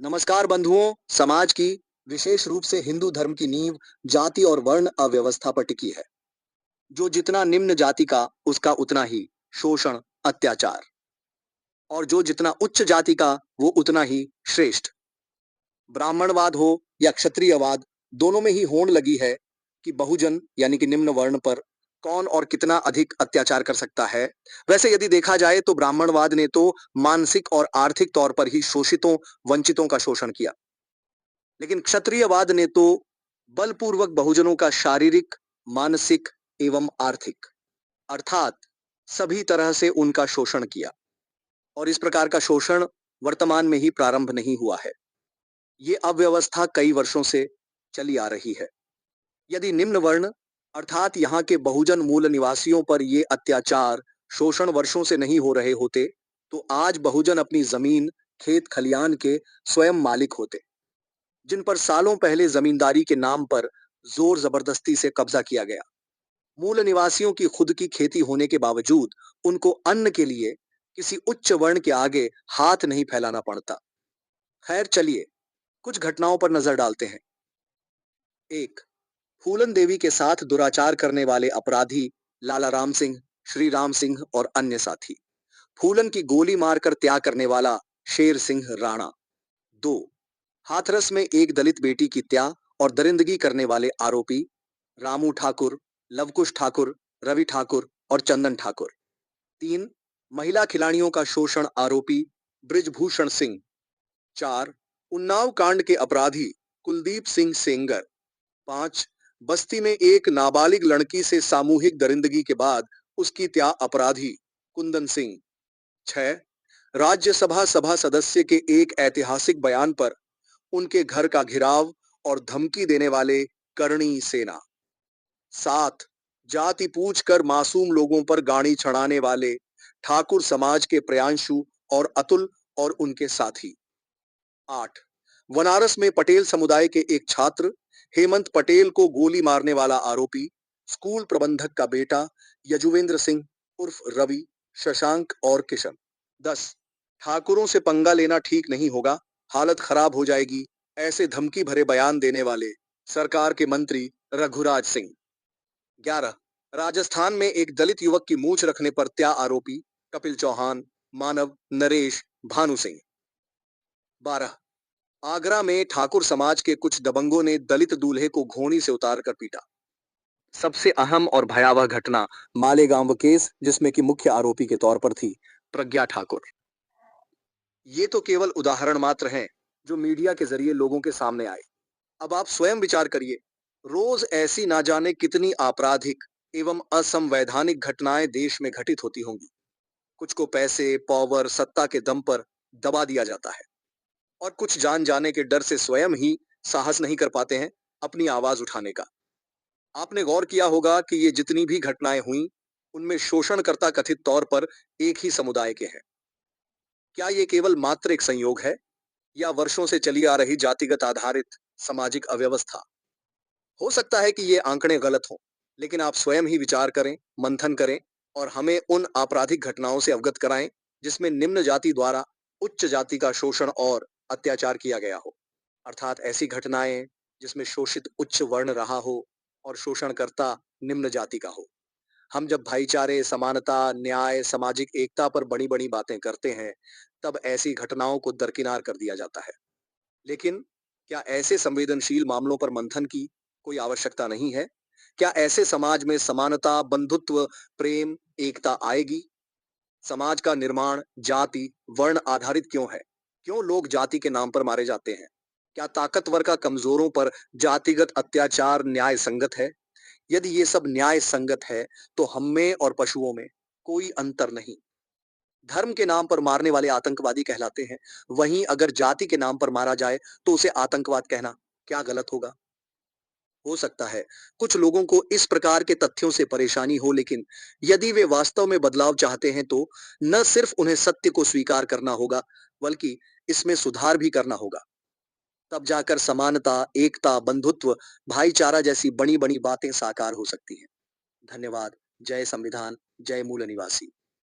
नमस्कार बंधुओं। समाज की, विशेष रूप से हिंदू धर्म की नींव जाति और वर्ण अव्यवस्था पर टिकी है। जो जितना निम्न जाति का, उसका उतना ही शोषण, अत्याचार, और जो जितना उच्च जाति का, वो उतना ही श्रेष्ठ। ब्राह्मणवाद हो या क्षत्रियवाद, दोनों में ही होड़ लगी है कि बहुजन यानी कि निम्न वर्ण पर कौन और कितना अधिक अत्याचार कर सकता है। वैसे यदि देखा जाए तो ब्राह्मणवाद ने तो मानसिक और आर्थिक तौर पर ही शोषितों, वंचितों का शोषण किया, लेकिन क्षत्रियवाद ने तो बलपूर्वक बहुजनों का शारीरिक, मानसिक एवं आर्थिक, अर्थात सभी तरह से उनका शोषण किया। और इस प्रकार का शोषण वर्तमान में ही प्रारंभ नहीं हुआ है। ये अव्यवस्था कई वर्षों से चली आ रही है। यदि निम्न वर्ण अर्थात यहाँ के बहुजन मूल निवासियों पर ये अत्याचार, शोषण वर्षों से नहीं हो रहे होते, तो आज बहुजन अपनी जमीन, खेत खलियान के स्वयं मालिक होते, जिन पर सालों पहले जमींदारी के नाम पर जोर जबरदस्ती से कब्जा किया गया। मूल निवासियों की खुद की खेती होने के बावजूद उनको अन्न के लिए किसी उच्च वर्ण के आगे हाथ नहीं फैलाना पड़ता। खैर चलिए, कुछ घटनाओं पर नजर डालते हैं। एक, फूलन देवी के साथ दुराचार करने वाले अपराधी लाला राम सिंह, श्री राम सिंह और अन्य साथी। फूलन की गोली मारकर त्याग करने वाला शेर सिंह राणा। दो, हाथरस में एक दलित बेटी की त्याग और दरिंदगी करने वाले आरोपी रामू ठाकुर, लवकुश ठाकुर, रवि ठाकुर और चंदन ठाकुर। तीन, महिला खिलाड़ियों का शोषण आरोपी ब्रिजभूषण सिंह। चार, उन्नाव कांड के अपराधी कुलदीप सिंह सेंगर। पांच, बस्ती में एक नाबालिग लड़की से सामूहिक दरिंदगी के बाद उसकी त्याग अपराधी कुंदन सिंह। छह, राज्यसभा सभा सदस्य के एक ऐतिहासिक बयान पर उनके घर का घिराव और धमकी देने वाले करणी सेना। सात, जाति पूछकर मासूम लोगों पर गाड़ी चढ़ाने वाले ठाकुर समाज के प्रियांशु और अतुल और उनके साथी। आठ, बनारस में पटेल समुदाय के एक छात्र हेमंत पटेल को गोली मारने वाला आरोपी स्कूल प्रबंधक का बेटा यजुवेंद्र सिंह उर्फ रवि, शशांक और किशन। 10, ठाकुरों से पंगा लेना ठीक नहीं होगा, हालत खराब हो जाएगी, ऐसे धमकी भरे बयान देने वाले सरकार के मंत्री रघुराज सिंह। 11, राजस्थान में एक दलित युवक की मूंछ रखने पर त्या आरोपी कपिल चौहान, मानव, नरेश, भानु सिंह। 12, आगरा में ठाकुर समाज के कुछ दबंगों ने दलित दूल्हे को घोड़ी से उतारकर पीटा। सबसे अहम और भयावह घटना मालेगांव केस, जिसमें कि मुख्य आरोपी के तौर पर थी प्रज्ञा ठाकुर। ये तो केवल उदाहरण मात्र हैं जो मीडिया के जरिए लोगों के सामने आए। अब आप स्वयं विचार करिए, रोज ऐसी ना जाने कितनी आपराधिक एवं असंवैधानिक घटनाएं देश में घटित होती होंगी। कुछ को पैसे, पावर, सत्ता के दम पर दबा दिया जाता है, और कुछ जान जाने के डर से स्वयं ही साहस नहीं कर पाते हैं अपनी आवाज उठाने का। आपने गौर किया होगा कि ये जितनी भी घटनाएं हुई, उनमें शोषणकर्ता कथित तौर पर एक ही समुदाय के हैं। क्या ये केवल मात्र एक संयोग है, या वर्षों से चली आ रही जातिगत आधारित सामाजिक अव्यवस्था? हो सकता है कि ये आंकड़े गलत हों, लेकिन आप स्वयं ही विचार करें, मंथन करें और हमें उन आपराधिक घटनाओं से अवगत कराएं जिसमें निम्न जाति द्वारा उच्च जाति का शोषण और अत्याचार किया गया हो। अर्थात ऐसी घटनाएं जिसमें शोषित उच्च वर्ण रहा हो और शोषणकर्ता निम्न जाति का हो। हम जब भाईचारे, समानता, न्याय, सामाजिक एकता पर बड़ी बड़ी बातें करते हैं, तब ऐसी घटनाओं को दरकिनार कर दिया जाता है। लेकिन क्या ऐसे संवेदनशील मामलों पर मंथन की कोई आवश्यकता नहीं है? क्या ऐसे समाज में समानता, बंधुत्व, प्रेम, एकता आएगी? समाज का निर्माण जाति, वर्ण आधारित क्यों है? क्यों लोग जाति के नाम पर मारे जाते हैं? क्या ताकतवर का कमजोरों पर जातिगत अत्याचार न्याय संगत है? यदि ये सब न्याय संगत है, तो हम में और पशुओं में कोई अंतर नहीं। धर्म के नाम पर मारने वाले आतंकवादी कहलाते हैं, वहीं अगर जाति के नाम पर मारा जाए तो उसे आतंकवाद कहना क्या गलत होगा? हो सकता है कुछ लोगों को इस प्रकार के तथ्यों से परेशानी हो, लेकिन यदि वे वास्तव में बदलाव चाहते हैं तो न सिर्फ उन्हें सत्य को स्वीकार करना होगा, बल्कि इसमें सुधार भी करना होगा। तब जाकर समानता, एकता, बंधुत्व, भाईचारा जैसी बड़ी बड़ी बातें साकार हो सकती हैं। धन्यवाद। जय संविधान, जय मूल निवासी।